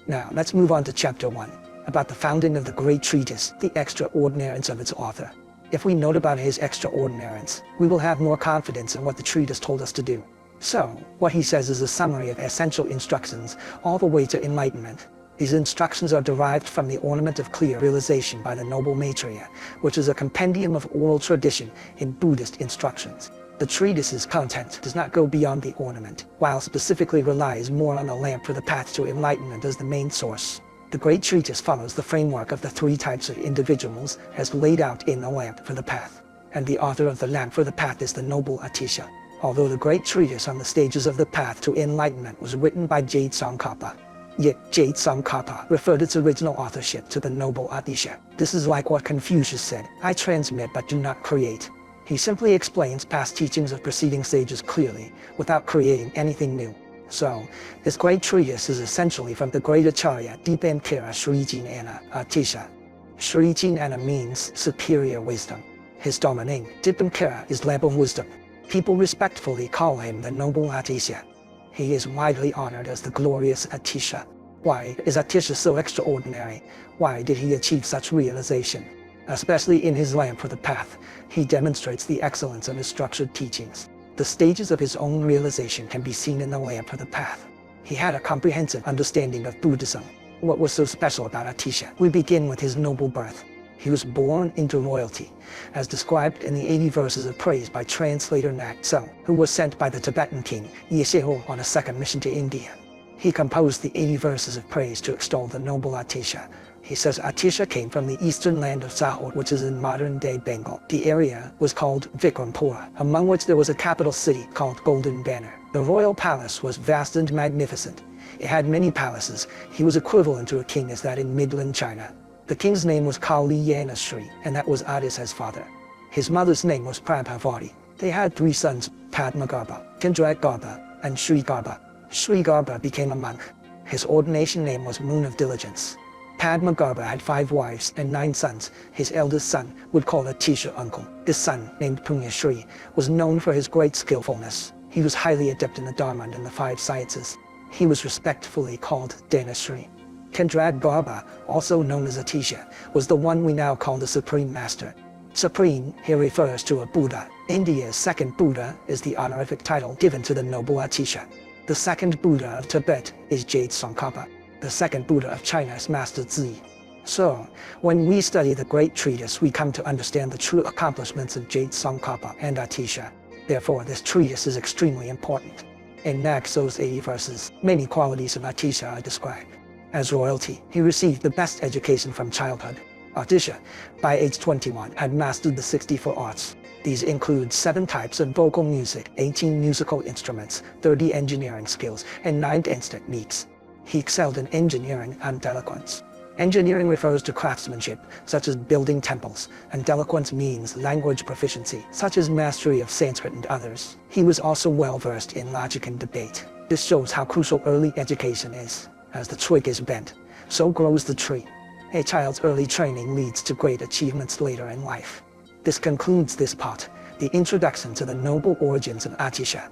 Now, let's move on to Chapter 1, about the founding of the Great Treatise, the extraordinariness of its author. If we note about his extraordinariness, we will have more confidence in what the treatise told us to do. So, what he says is a summary of essential instructions, all the way to enlightenment. These instructions are derived from the ornament of clear realization by the Noble Maitreya, which is a compendium of oral tradition in Buddhist instructions. The treatise's content does not go beyond the ornament, while specifically relies more on the lamp for the path to enlightenment as the main source. The Great Treatise follows the framework of the three types of individuals as laid out in the lamp for the path, and the author of the lamp for the path is the Noble Atisha. Although the Great Treatise on the stages of the path to enlightenment was written by Tsongkhapa, yet Tsongkhapa referred its original authorship to the Noble Atisha. This is like what Confucius said, "I transmit but do not create." He simply explains past teachings of preceding sages clearly, without creating anything new. So, this great treatise is essentially from the great Acharya Dipankara Sri Jnana Atisha. Sri Jnana means superior wisdom. His domain, Dipankara, is level wisdom. People respectfully call him the Noble Atisha. He is widely honored as the glorious Atisha. Why is Atisha so extraordinary? Why did he achieve such realization? Especially in his lamp for the path, he demonstrates the excellence of his structured teachings. The stages of his own realization can be seen in the lamp for the path. He had a comprehensive understanding of Buddhism. What was so special about Atisha? We begin with his noble birth. He was born into royalty, as described in the 80 verses of praise by translator Nak So, who was sent by the Tibetan king Ye Sheho on a second mission to India. He composed the 80 verses of praise to extol the noble Atisha. He says Atisha came from the eastern land of Sahor, which is in modern-day Bengal. The area was called Vikrampura, among which there was a capital city called Golden Banner. The royal palace was vast and magnificent. It had many palaces. He was equivalent to a king as that in Midland, China. The king's name was Kalyanasri, and that was Atisha's father. His mother's name was Prabhavati. They had 3 sons, Padmagarbha, Kendragarbha, and Srigarbha. Srigarbha became a monk. His ordination name was Moon of Diligence. Padmagarbha had 5 wives and 9 sons. His eldest son would call Atisha uncle. This son, named Punyashri, was known for his great skillfulness. He was highly adept in the Dharma and the 5 sciences. He was respectfully called Dhanashri. Kendragarbha, also known as Atisha, was the one we now call the Supreme Master. Supreme here refers to a Buddha. India's second Buddha is the honorific title given to the noble Atisha. The second Buddha of Tibet is Tsongkhapa. The second Buddha of China is Master Zi. So, when we study the Great Treatise, we come to understand the true accomplishments of Tsongkhapa and Atisha. Therefore, this treatise is extremely important. In Nakso's 80 verses, many qualities of Atisha are described. As royalty, he received the best education from childhood. Atisha, by age 21, had mastered the 64 arts. These include 7 types of vocal music, 18 musical instruments, 30 engineering skills, and 9 dance techniques. He excelled in engineering and eloquence. Engineering refers to craftsmanship, such as building temples, and eloquence means language proficiency, such as mastery of Sanskrit and others. He was also well versed in logic and debate. This shows how crucial early education is. As the twig is bent, so grows the tree. A child's early training leads to great achievements later in life. This concludes this part, the introduction to the noble origins of Atisha.